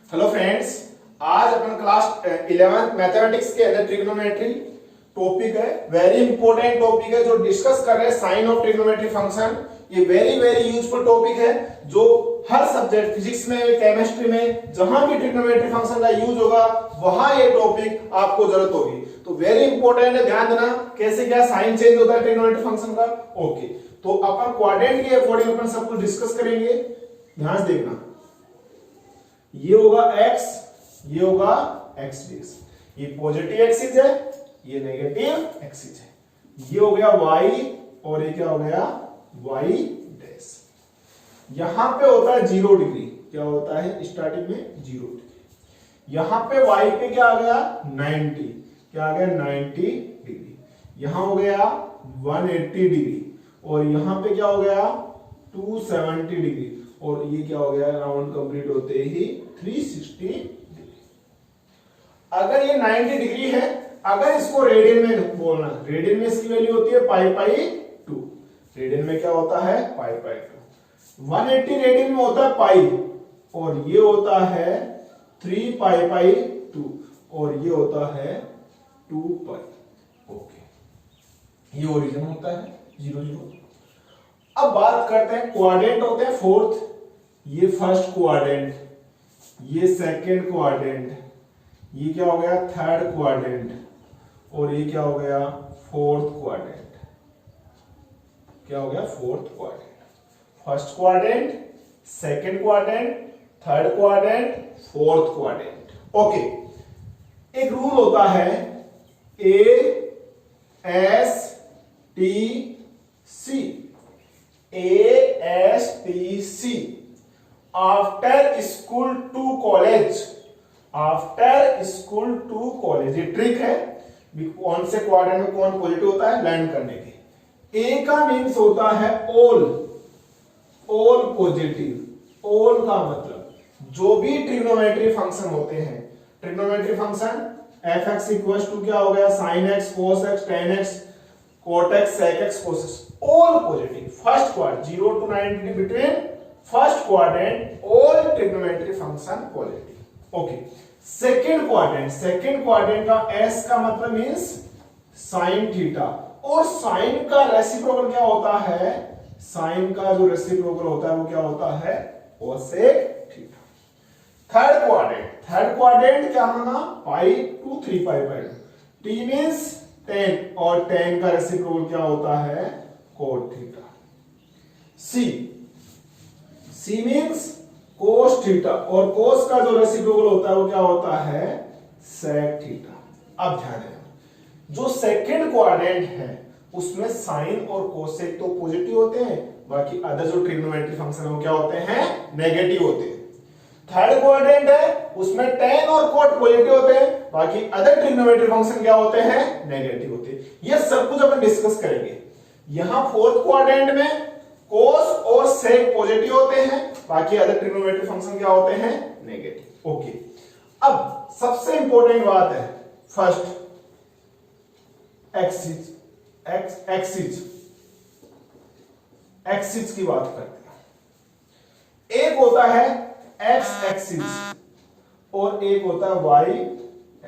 Hello friends, आज अपन class 11th mathematics के अंदर ट्रिग्नोमेट्री टॉपिक है। वेरी इंपॉर्टेंट टॉपिक है जो डिस्कस कर रहे हैं साइन ऑफ ट्रिग्नोमेट्री फंक्शन। ये वेरी यूजफुल टॉपिक है जो हर सब्जेक्ट फिजिक्स में, केमिस्ट्री में, जहां भी ट्रिग्नोमेट्री फंक्शन का यूज होगा वहां ये टॉपिक आपको जरूरत होगी। तो वेरी इंपॉर्टेंट है, ध्यान देना कैसे क्या साइन चेंज होता है ट्रिग्नोमेट्री फंक्शन का। ओके, तो अपन क्वाड्रेंट के अकॉर्डिंग अपन सब कुछ डिस्कस करेंगे। ध्यान से देखना, ये होगा x, ये होगा x डैश, ये पॉजिटिव एक्सिस है, ये नेगेटिव एक्सिस है। ये हो गया y और ये क्या हो गया y डैश। यहां पे होता है 0 डिग्री, क्या होता है स्टार्टिंग में 0 डिग्री। यहां पे y पे क्या आ गया 90, क्या आ गया 90 डिग्री। यहां हो गया 180 डिग्री और यहां पे क्या हो गया 270 डिग्री और ये क्या हो गया राउंड कंप्लीट होते ही 360 डिग्री। अगर ये 90 डिग्री है, अगर इसको रेडियन में बोलना, रेडियन में इसकी वैल्यू होती है π/2। रेडियन में क्या होता है π/2। 180 रेडियन में होता है पाई और ये होता है 3π/2 और ये होता है 2π। ओके, ये ओरिजिन होता है 0 0। अब बात करते हैं क्वाड्रेंट होते हैं फोर्थ, ये फर्स्ट क्वाड्रेंट, ये सेकंड क्वाड्रेंट, ये क्या हो गया थर्ड क्वाड्रेंट और ये क्या हो गया फोर्थ क्वाड्रेंट। क्या हो गया fourth quadrant. First quadrant, second quadrant, third quadrant, fourth quadrant. Okay, एक रूल होता है ASTC, after school to college. After school to college, ये ट्रिक है कौन से क्वाड्रेंट में कौन पॉजिटिव होता है लैंड करने के। ए का मीन्स होता है ऑल पॉजिटिव। ऑल का मतलब जो भी ट्रिग्नोमेट्री फंक्शन होते हैं, trigonometry function fx equals to क्या हो गया sin x cos x tan x cot x sec x cos x, all positive। First quadrant 0 to 90 between first quadrant all trigonometry function positive। Okay, second quadrant का s का मतलब means sin theta और sin का reciprocal क्या होता है, sin का जो रेसिप्रोकल होता है वो क्या होता है cosec थीटा। थर्ड क्वाड्रेंट क्या होना π/2 3π/2। t मींस tan और tan का रेसिप्रोकल क्या होता है cot theta. c means cos theta और cos का जो रेसिप्रोकल होता है वो क्या होता है sec थीटा। अब ध्यान देना, जो सेकंड क्वाड्रेंट है उसमें sin और cosec तो पॉजिटिव होते हैं, बाकी अदर जो ट्रिग्नोमेट्री फंक्शन है वो क्या होते हैं नेगेटिव होते हैं। थर्ड क्वाड्रेंट है उसमें tan और cot पॉजिटिव होते हैं, बाकी अदर ट्रिग्नोमेट्री फंक्शन क्या होते हैं नेगेटिव होते हैं। ये सब कुछ अपन डिस्कस करेंगे। यहां फोर्थ क्वाड्रेंट में cos और sec पॉजिटिव होते हैं, बाकी अदर ट्रिग्नोमेट्री फंक्शन क्या होते हैं नेगेटिव। ओके, अब सबसे इंपॉर्टेंट बात है फर्स्ट एक्सिस की बात करते हैं। एक होता है x एक्सिस और एक होता है y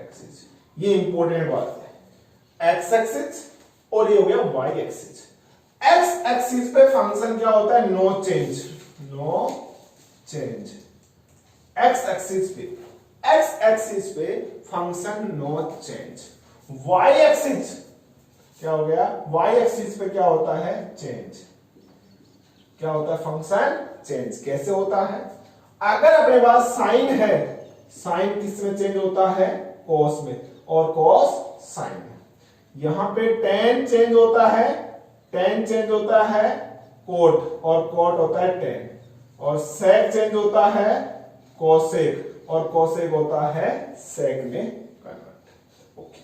एक्सिस। ये इंपॉर्टेंट बात है, x एक्सिस और ये हो गया y एक्सिस। x एक्सिस पे फंक्शन क्या होता है नो चेंज। x एक्सिस पे function no change. y axis क्या हो गया, y एक्सिस पे क्या होता है चेंज। क्या होता है फंक्शन चेंज। कैसे होता है, अगर अपने पास साइन है, साइन किस में चेंज होता है कॉस में और कॉस साइन में। यहां पे tan चेंज होता है, tan चेंज होता है कोट और कोट होता है tan और sec चेंज होता है cosec और cosec होता है sec में convert. Okay,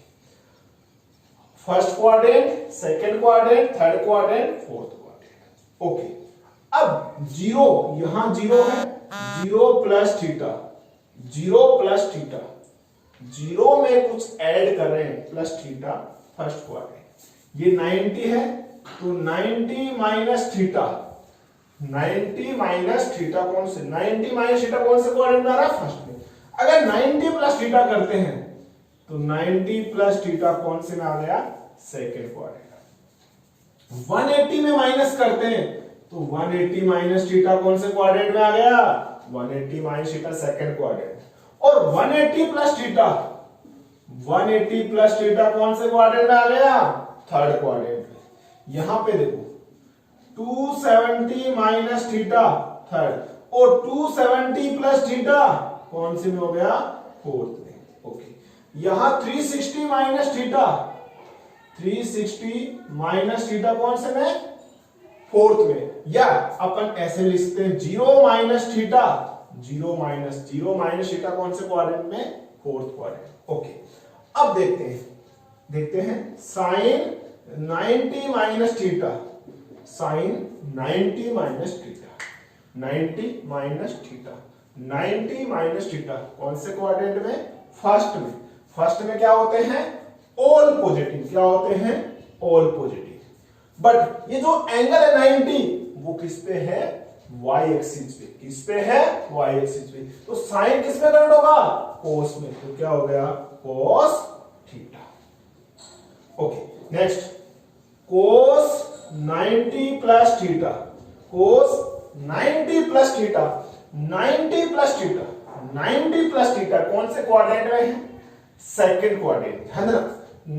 first quadrant, second quadrant, third quadrant, fourth quadrant. Okay, अब जीरो, यहां जीरो है, 0 प्लस थीटा, 0 प्लस थीटा, 0 में कुछ ऐड कर रहे हैं प्लस थीटा फर्स्ट क्वाड्रेंट। ये 90 है तो 90 माइनस थीटा, 90 माइनस थीटा कौन से 90 माइनस थीटा कौन से क्वाड्रेंट में आ रहा है फर्स्ट में। अगर 90 प्लस थीटा करते हैं तो 90 प्लस थीटा कौन से में आ गया, सेकेंड क्वाड्रेंट। 180 में माइनस करते हैं तो 180 माइनस थीटा कौन से क्वाड्रेंट में आ गया, 180 माइनस थीटा सेकेंड क्वाड्रेंट। और 180 प्लस थीटा, 180 प्लस थीटा कौन से क्वाड्रेंट में आ गया, थर्ड क्वाड्रेंट में। यहां पे देखो 270 माइनस थीटा थर्ड और 270 प्लस थीटा कौन से में हो गया, फोर्थ में। ओके, यहां 360 माइनस थीटा, 360 माइनस थीटा कौन से में, फोर्थ में। या अपन ऐसे लिखते हैं 0 माइनस थीटा, 0 माइनस थीटा कौन से क्वाड्रेंट में, फोर्थ क्वाड्रेंट। ओके, अब देखते हैं sine 90 minus theta, sine 90 minus theta, 90 minus theta, 90 minus theta कौन से क्वाड्रेंट में, फर्स्ट में। फर्स्ट में क्या होते हैं, ऑल पॉजिटिव, क्या होते हैं, ऑल पॉजिटिव। बट ये जो एंगल है 90 वो किस पे है, y एक्सिस पे। किस पे है, y एक्सिस पे। तो साइन किस में कन्वर्ट होगा, कोस में। तो क्या हो गया, कोस थीटा। ओके, नेक्स्ट कोस 90 प्लस थीटा, कोस 90 plus theta, 90 plus theta, 90 plus theta कौन से क्वाड्रेंट में है, सेकंड क्वाड्रेंट है ना।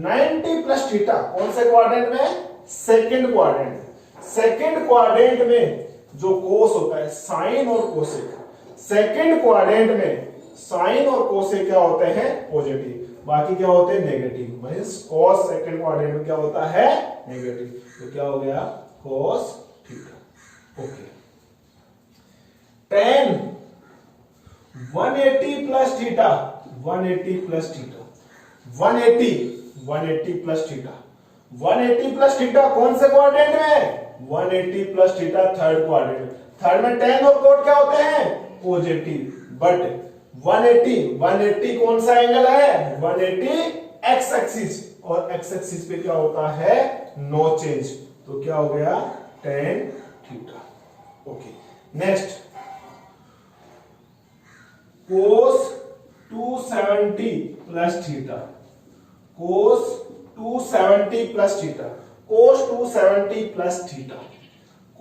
90 प्लस थीटा कौन से क्वाड्रेंट में, सेकंड क्वाड्रेंट। सेकंड क्वाड्रेंट में जो कोस होता है साइन और कोसेक, सेकंड क्वाड्रेंट में साइन और कोसेक क्या होते हैं, पॉजिटिव, बाकी क्या होते हैं, नेगेटिव। मींस कोस सेकंड क्वाड्रेंट में क्या होता है, नेगेटिव। तो क्या हो गया, cos theta. Okay, tan 180 plus theta, 180 plus theta, 180 plus theta, 180 plus theta कौन से क्वाड्रेंट में, 180 plus theta third quadrant. Third में tan और कोट क्या होते हैं, पॉजिटिव। बट 180 कौन सा एंगल है, 180 एक्स एक्सिस, और एक्स एक्सिस पे क्या होता है, नो चेंज। तो क्या हो गया, tan theta. Okay, next cos 270 plus theta, cos 270 plus theta, cos 270 plus theta,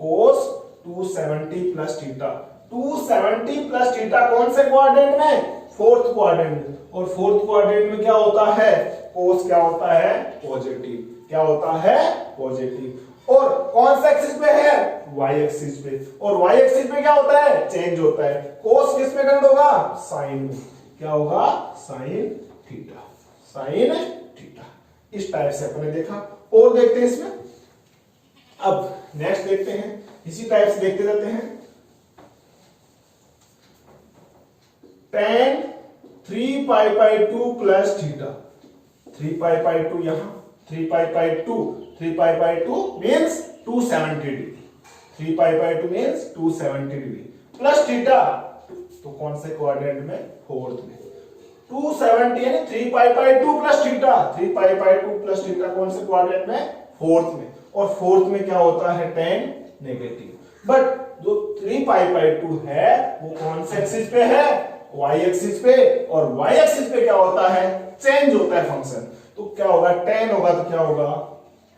cos 270 plus theta, 270 plus theta कौन से क्वाड्रेंट में, फोर्थ क्वाड्रेंट। और फोर्थ क्वाड्रेंट में क्या होता है, cos क्या होता है, पॉजिटिव। क्या होता है, पॉजिटिव। और कौन सा एक्सिस पे है, y एक्सिस पे। और y एक्सिस पे क्या होता है, चेंज होता है। cos किस में कन्वर्ट होगा, साइन में। क्या होगा, साइन थीटा, साइन थीटा। इस टाइप से अपने देखा। और देखते हैं इसमें, अब नेक्स्ट देखते हैं, इसी टाइप से देखते रहते हैं। tan 3 pi by 2 plus theta, 3 pi by 2 यहां, 3 pi by 2, 3 pi by 2 means 270 degree, 3 pi by 2 means 270 degree plus theta. तो कौन से क्वाड्रेंट में, फोर्थ में। 270 यानी 3 pi by 2 plus theta, 3 pi by 2 plus theta कौन से क्वाड्रेंट में, फोर्थ में। और फोर्थ में क्या होता है, tan नेगेटिव। बट जो 3 पाई बाई 2 है वो कौन से एक्सिस पे है, y एक्सिस पे। और y एक्सिस पे क्या होता है, चेंज होता है फंक्शन। तो क्या होगा, tan होगा तो क्या होगा,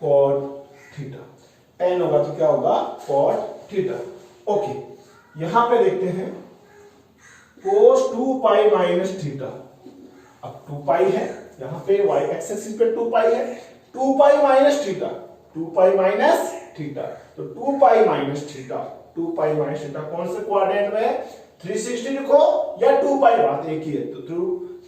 cot थीटा, tan होगा तो क्या होगा, cot थीटा। ओके, यहां पे देखते हैं cos 2 पाई माइनस थीटा। अब 2 पाई है, यहां पे y एक्सिस पे 2 पाई है, 2 pi minus theta, 2 pi minus theta. तो 2 pi minus theta, 2 pi minus theta कौन से क्वाड्रेंट में, 360 लिखो या 2 पाई, बात एक ही है। तो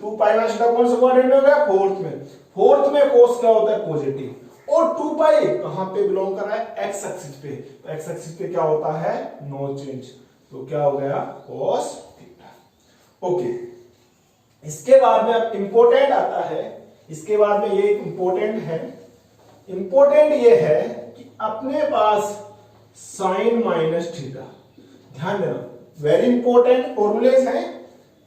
2 पाई माइनस थीटा कौन से क्वाड्रेंट में हो गया, फोर्थ में। फोर्थ में cos क्या होता है, पॉजिटिव। और 2 पाई कहां पे बिलोंग कर रहा है, x एक्सिस पे। तो x एक्सिस पे क्या होता है, नो चेंज। तो क्या हो गया, cos थीटा। ओके, इसके बाद में अब इंपॉर्टेंट आता है, इसके बाद में ये इंपॉर्टेंट है। इंपॉर्टेंट ये है कि अपने पास साइन माइनस थीटा, ध्यान देना, वेरी इंपॉर्टेंट फॉर्मूलेज है।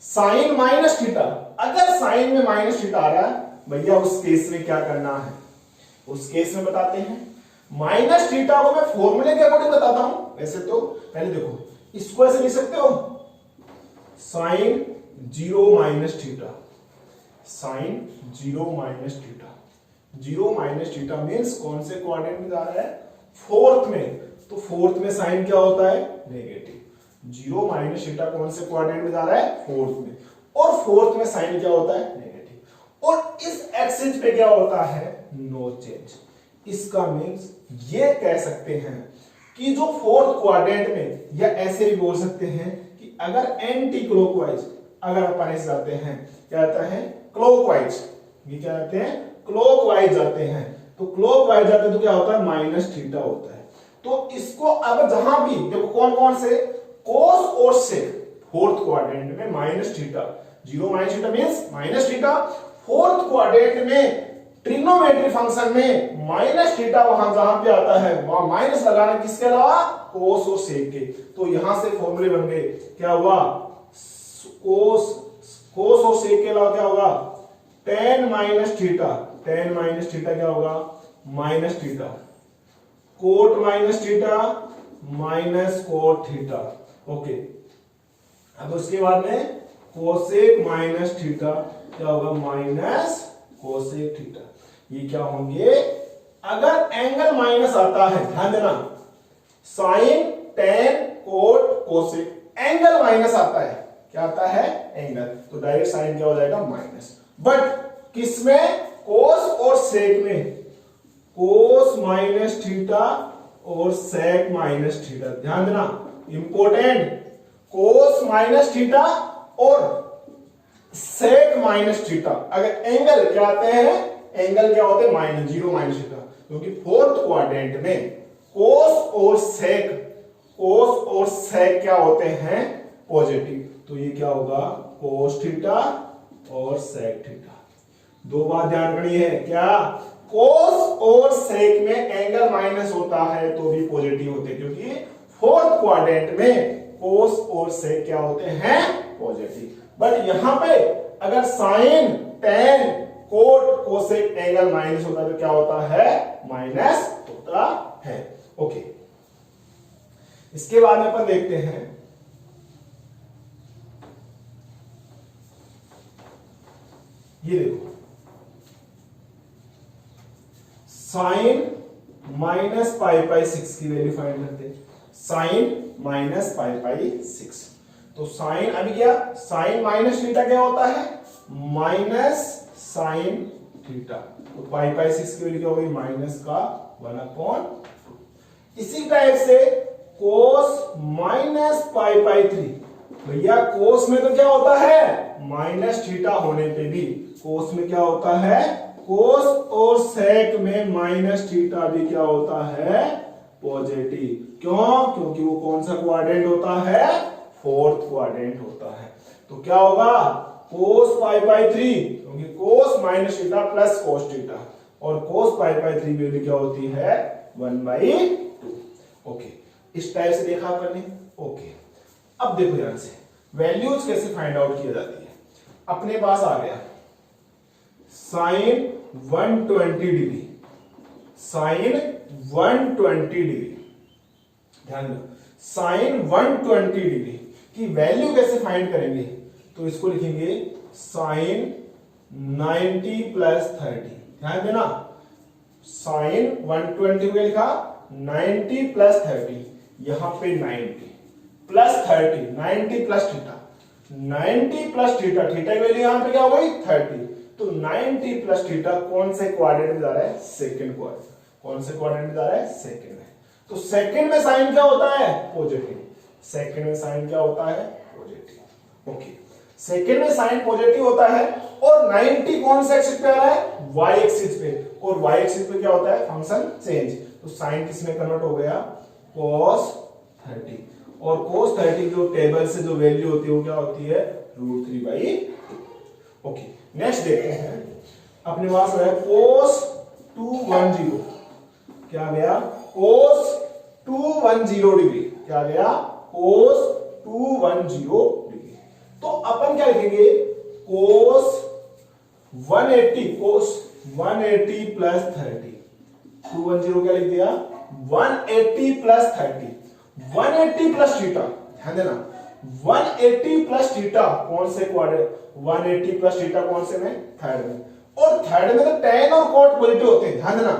साइन माइनस थीटा, अगर साइन में माइनस थीटा आ रहा है भैया, उस केस में क्या करना है, उस केस में बताते हैं। माइनस थीटा को मैं फॉर्मूले के अकॉर्डिंग बताता हूं। वैसे तो पहले देखो, इसको ऐसे लिख सकते हो, sine zero minus theta, sine zero minus theta. Zero minus theta means कौन से क्वाड्रेंट में जा रहा है? फोर्थ में। तो फोर्थ में साइन क्या होता है? नेगेटिव। जीरो माइनस थीटा कौन से क्वाड्रेंट में जा रहा है? फोर्थ में। और फोर्थ में साइन क्या होता है? नेगेटिव। और इस एक्सिस पे क्या होता है? No change. इसका मीन्स ये कह सकते हैं कि जो फोर्थ क्वाड्रेंट में, या ऐसे भी बोल सकते हैं कि अगर एंटी क्लॉकवाइज अगर अपन इस जाते हैं, क्या आता है? क्लॉकवाइज। ये क्या आते हैं? क्लॉकवाइज जाते हैं। तो क्लॉकवाइज जाते हैं तो क्या होता है? माइनस थीटा होता है। तो इसको अब जहां भी देखो कौन कौन से कोस और सेक, फोर्थ क्वाड्रेंट में minus theta, zero minus theta means minus theta. Fourth quadrant में ट्रिग्नोमेट्री फंक्शन में माइनस थीटा वहां जहां पे आता है वहां माइनस लगाना किसके अलावा? कोस और सेक के। तो यहां से फॉर्मूले बन गए, क्या हुआ? कोस और सेक के अलावा क्या होगा? Tan minus theta. Tan minus theta क्या होगा? Minus theta. Cot minus theta minus cot theta. Okay, अब उसके बाद में कोसेक माइनस थीटा क्या होगा? Minus cosec theta. ये क्या होंगे? अगर एंगल माइनस आता है, ध्यान देना, sine tan cot cosec, angle minus आता है, क्या आता है? एंगल। तो डायरेक्ट साइन क्या हो जाएगा? माइनस। बट किसमें? कोस और सेक में, कोस माइनस थीटा और सेक माइनस थीटा। ध्यान देना, इंपॉर्टेंट, कोस माइनस थीटा और सेक माइनस थीटा। अगर एंगल क्या आते हैं? एंगल क्या होते हैं? Minus, zero minus theta. क्योंकि फोर्थ क्वाड्रेंट में कोस और सेक क्या होते हैं? पॉजिटिव। तो ये क्या होगा? कोस थीटा और सेक थीटा। दो बात ध्यान रखनी है, क्या? कोस और सेक में एंगल माइनस होता है तो भी पॉजिटिव होते हैं, क्योंकि फोर्थ क्वाड्रेंट में कोस और सेक क्या होते हैं? पॉजिटिव। बट यहां पे अगर sine tan cot cosec angle minus होता है तो क्या होता है? माइनस होता है। ओके, इसके बाद में अपन देखते हैं ये देखो, sine minus pi pi six की वैल्यू फाइंड करते हैं। Sine minus pi pi six. तो साइन अभी क्या? साइन माइनस थीटा क्या होता है? Minus sine theta. तो पाई पाई सिक्स की वैल्यू क्या होगी? माइनस का 1/2। इसी टाइप से कोस माइनस पाई पाई 3। भैया कोस में तो क्या होता है? माइनस थीटा होने पे भी कोस में क्या होता है? कोस और सेक में माइनस थीटा भी क्या होता है? पॉजिटिव। क्यों? क्योंकि वो कौन सा क्वाड्रेंट होता है? फोर्थ क्वाड्रेंट होता है। तो क्या होगा? कोस पाई पाई 3, क्योंकि कोस minus theta plus cos theta, और कोस पाई पाई 3 वैल्यू क्या होती है? 1/2। ओके, इस टाइप से देखा अपन ने। ओके, अब देखो ध्यान से वैल्यूज कैसे फाइंड आउट किया जाती है। अपने पास आ गया साइन 120 डिग्री, साइन 120 डिग्री। ध्यान दो, साइन 120 डिग्री की वैल्यू कैसे फाइंड करेंगे? तो इसको लिखेंगे साइन 90 प्लस 30। ध्यान देना, साइन 120 में लिखा 90 प्लस 30, यहां पे 90 plus 30, 90 plus theta, 90 plus theta, theta की वैल्यू यहां पे क्या हो गई? 30। तो 90 प्लस थीटा कौन से क्वाड्रेंट में जा रहा है? Second quadrant. कौन से क्वाड्रेंट में जा रहा है? सेकंड में। तो सेकंड में साइन क्या होता है? पॉजिटिव। सेकंड में साइन क्या होता है? पॉजिटिव। ओके, सेकंड में साइन पॉजिटिव होता है, और 90 कौन से एक्सिस पे आ रहा है? वाई एक्सिस पे, और वाई एक्सिस पे क्या होता है? Function change. तो साइन किस में कन्वर्ट हो गया? cos 30, और cos 30 जो टेबल से जो वैल्यू होती है वो क्या होती है? √3/2। ओके, नेक्स्ट देखते हैं। अपने पास है cos 210, क्या गया? cos 210 डिग्री, क्या गया? cos 210 degree. तो अपन क्या लिखेंगे? cos 180 प्लस 30, 210 क्या लिख दिया? 180 प्लस 30, 180 प्लस थीटा। ध्यान देना, 180 प्लस थीटा कौन से क्वाड्रेंट, 180 प्लस थीटा कौन से में, थर्ड में। और थर्ड में तो tan और cot पॉजिटिव होते हैं, ध्यान देना,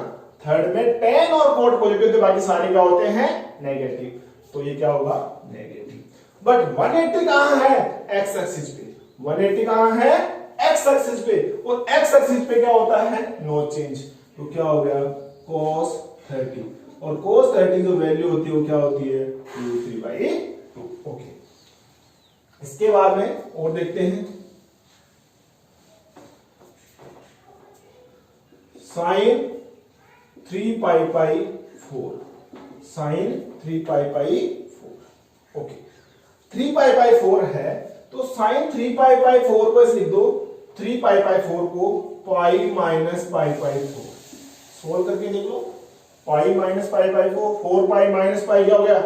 थर्ड में tan और cot पॉजिटिव होते, बाकी सारे क्या होते हैं, नेगेटिव। तो ये क्या होगा, नेगेटिव। बट 180 कहां है, एक्स एक्सिस पे, 180 कहां है, एक्स एक्सिस पे, और एक्स एक्सिस पे क्या होता है, नो चेंज। तो क्या हो गया, cos 30, और cos 30 जो वैल्यू होती है वो क्या होती है, √3/2। ओके, इसके बाद में और देखते हैं, sin 3π/4, sin 3π/4। ओके, 3π/4 है तो sin 3π/4 को ऐसे लिख दो, 3π/4 को π-π/4 सोल्व करके देख लो, π-π/4, 4π-π क्या हो गया,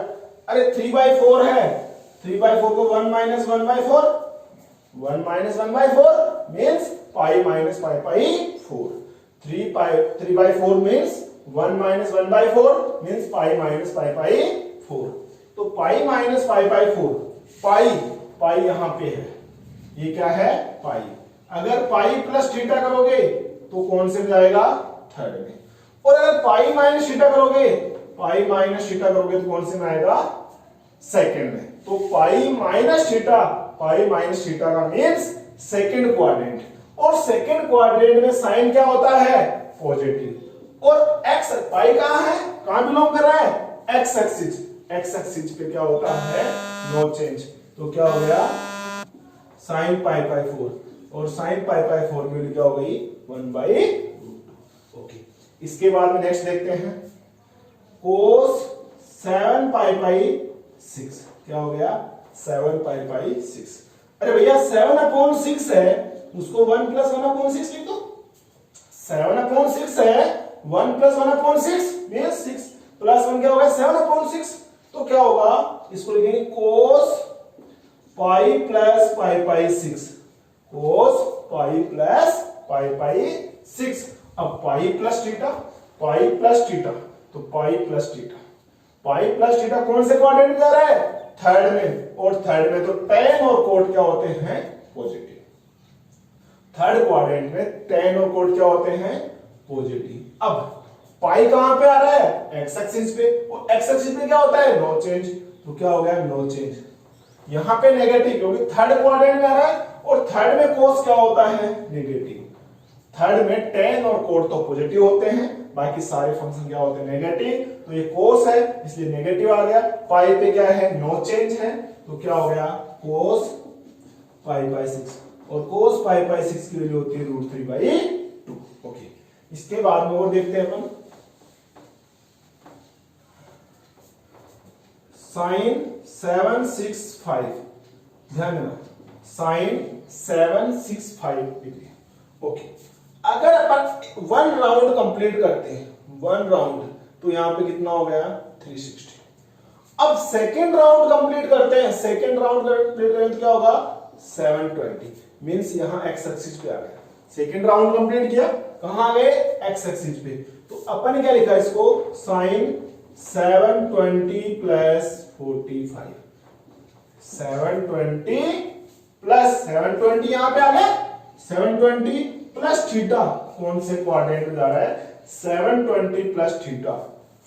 अरे 3/4 है, 3/4 को 1-1/4, 1-1/4 मीन्स π-π/4, 3/4 मीन्स 1-1/4 मीन्स π-π/4। तो π-π/4, पाई यहां पे है, ये क्या है, पाई। अगर पाई प्लस थीटा करोगे तो कौन से में जाएगा, थर्ड में। और अगर पाई माइनस थीटा करोगे, पाई माइनस थीटा करोगे तो कौन से में आएगा, सेकंड में। तो पाई माइनस थीटा का मीन्स सेकंड क्वाड्रेंट, और सेकंड क्वाड्रेंट में साइन क्या होता है, पॉजिटिव। और एक्स, पाई कहां है, कहां बिलोंग कर रहा है, एक्स एक्सिस, एक्स एक्सिस पे क्या होता है, नो चेंज। तो क्या हो गया, sin π/4, और sin π/4 की वैल्यू क्या हो गई, 1/√2। ओके, इसके बाद में नेक्स्ट देखते हैं, cos 7π/6, क्या हो गया, 7π/6। अरे भैया 7/6 है, उसको 1 + 1/6 लिख दो, 7/6 है, 1 + 1/6 मीन्स 6 प्लस 1 क्या होगा, 7/6। तो क्या होगा, इसको लिखेंगे cos π + π/6, cos π + π/6। अब पाई प्लस थीटा, तो पाई प्लस थीटा कौन से क्वाड्रेंट में जा रहा है, थर्ड में। और थर्ड में तो tan और cot क्या होते हैं, पॉजिटिव। थर्ड क्वाड्रेंट में tan और cot क्या होते हैं, पॉजिटिव। अब पाई कहां पे आ रहा है, एक्स एक्सिस पे, और एक्स एक्सिस पे क्या होता है, नो चेंज। तो क्या हो गया, नो चेंज। यहां पे नेगेटिव, क्योंकि थर्ड क्वाड्रेंट में आ रहा है, और थर्ड में cos क्या होता है, नेगेटिव। थर्ड में tan और cot तो पॉजिटिव होते हैं, बाकी सारे फंक्शन क्या होते हैं, नेगेटिव। तो ये cos है इसलिए नेगेटिव आ गया, पाई पे क्या है, नो चेंज है। तो क्या हो गया, cos π/6, और cos π/6 की वैल्यू होती है √3/2। ओके, इसके बाद में और देखते हैं अपन, sin 765, ध्यान देना, sin 765 डिग्री। ओके, अगर अपन 1 राउंड कंप्लीट करते हैं, 1 राउंड, तो यहां पे कितना हो गया, 360। अब सेकेंड राउंड कंप्लीट करते हैं, सेकेंड राउंड कंप्लीट करें तो क्या होगा, 720 मींस यहां एक्स एक्सिस पे आ गया। सेकेंड राउंड कंप्लीट किया, कहां गए, एक्स एक्सिस पे। तो अपन क्या लिखा इसको, sin 720 + 45, 720 प्लस 720 यहां पे आ गया, 720 प्लस थीटा कौन से क्वाड्रेंट में जा रहा है, 720 प्लस थीटा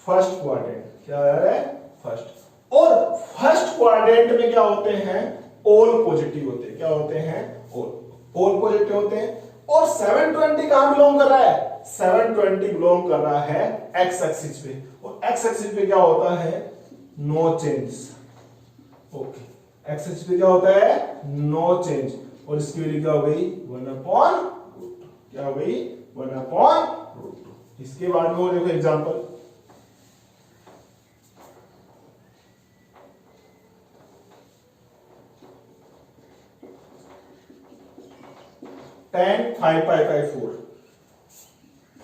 फर्स्ट क्वाड्रेंट, क्या जा रहा है, फर्स्ट। और फर्स्ट क्वाड्रेंट में क्या होते हैं, ऑल पॉजिटिव होते हैं, क्या होते हैं, ऑल पॉजिटिव होते हैं। और 720 कहां बिलोंग कर रहा है, 720 बिलोंग कर रहा है एक्स एक्सिस पे, और एक्स एक्सिस पे क्या होता है, no change. Okay, X axis पे क्या होता है, नो चेंज। और इसकी वैल्यू क्या हो गई, 1/√2, क्या हो गई, 1/√2। इसके बाद में वो देखो एग्जांपल, tan 5π/4,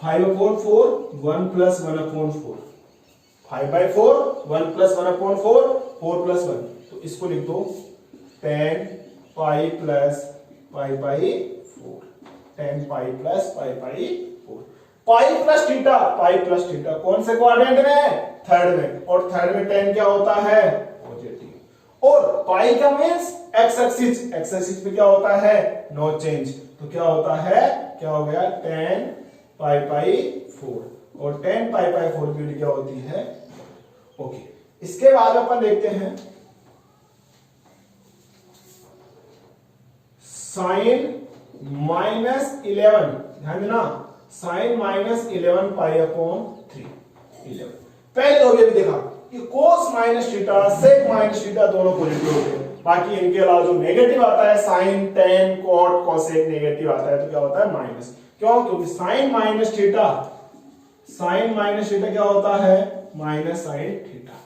5/4 1 + 1/4, 5/4 1 + 1/4, 4 + 1। तो इसको लिख दो tan π + π/4, tan π + π/4। Pi plus theta कौन से क्वाड्रेंट में है, थर्ड में। और थर्ड में tan क्या होता है, पॉजिटिव। और पाई का मीन्स एक्स एक्सिस पे क्या होता है, नो चेंज, तो क्या होता है, क्या हो गया, 10 पाई पाई 4 और 10 पाई पाई 4 की वैल्यू क्या होती है, ओके। इसके बाद अपन देखते हैं साइन -11, ध्यान देना, साइन -11 पाई अपॉन 3, 11। पहले तो अभी देखा कि cos minus theta sec minus theta दोनों पॉजिटिव होते हैं, बाकी इनके अलावा जो नेगेटिव आता है sine tan cot cosec negative आता है, तो क्या होता है माइनस, क्यों, क्योंकि साइन माइनस थीटा क्या होता है, माइनस साइन थीटा।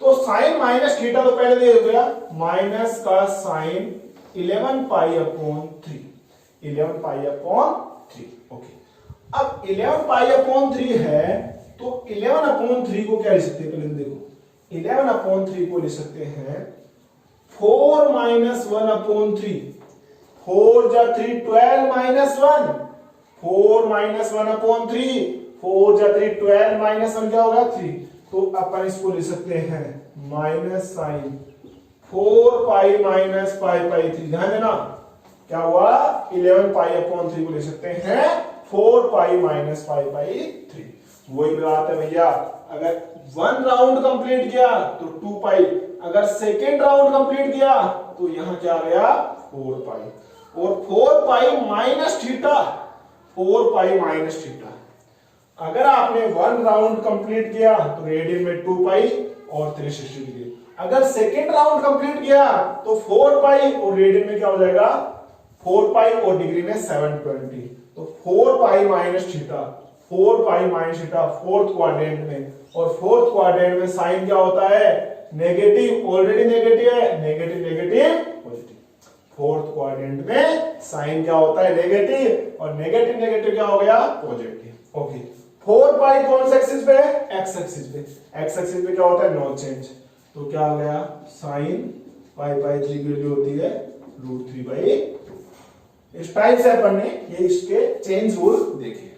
तो साइन माइनस थीटा तो पहले दे गया, माइनस का sine 11 pi upon 3, 11 pi upon 3, okay. अब 11 पाई अपॉन 3 है, तो 11 अपॉन 3 को क्या लिख सकते हैं, पहले देखो 11 अपॉन 3 को लिख सकते हैं 4 माइनस 1 अपॉन 3, 4 जा 3 12 माइनस 1, 4 माइनस 1 अपॉन 3, 4 जा 3 12 माइनस 1 क्या होगा 3, तो अपन इसको लिख सकते हैं minus sine 4 pi minus pi pi 3, ध्यान देना क्या हुआ, 11 पाई अपॉन 3 को लिख सकते हैं 4 पाई माइनस पाई पाई 3। वही बात है भैया, अगर 1 राउंड कंप्लीट किया तो 2 पाई, अगर सेकेंड राउंड कंप्लीट किया तो यहां क्या आ गया 4 पाई, और 4 pi minus theta, 4 pi minus theta. अगर आपने 1 राउंड कंप्लीट किया तो रेडियन में 2 पाई और 360 डिग्री, अगर सेकेंड राउंड कंप्लीट किया तो 4 पाई और रेडियन में क्या हो जाएगा 4 पाई और डिग्री में 720, तो 4 pi minus theta, 4 pi minus theta fourth quadrant में, और फोर्थ क्वाड्रेंट में साइन क्या होता है नेगेटिव, ऑलरेडी नेगेटिव है, negative negative positive, fourth quadrant में साइन क्या होता है नेगेटिव, और नेगेटिव नेगेटिव क्या हो गया पॉजिटिव, ओके। 4 पाई कौन से एक्सिस पे है, एक्स एक्सिस पे, एक्स एक्सिस पे क्या होता है नो चेंज, तो क्या हो गया साइन पाई पाई 3 की वैल्यू होती है √3/। इस टाइप से अपन ने ये इसके चेंज रूल देखे।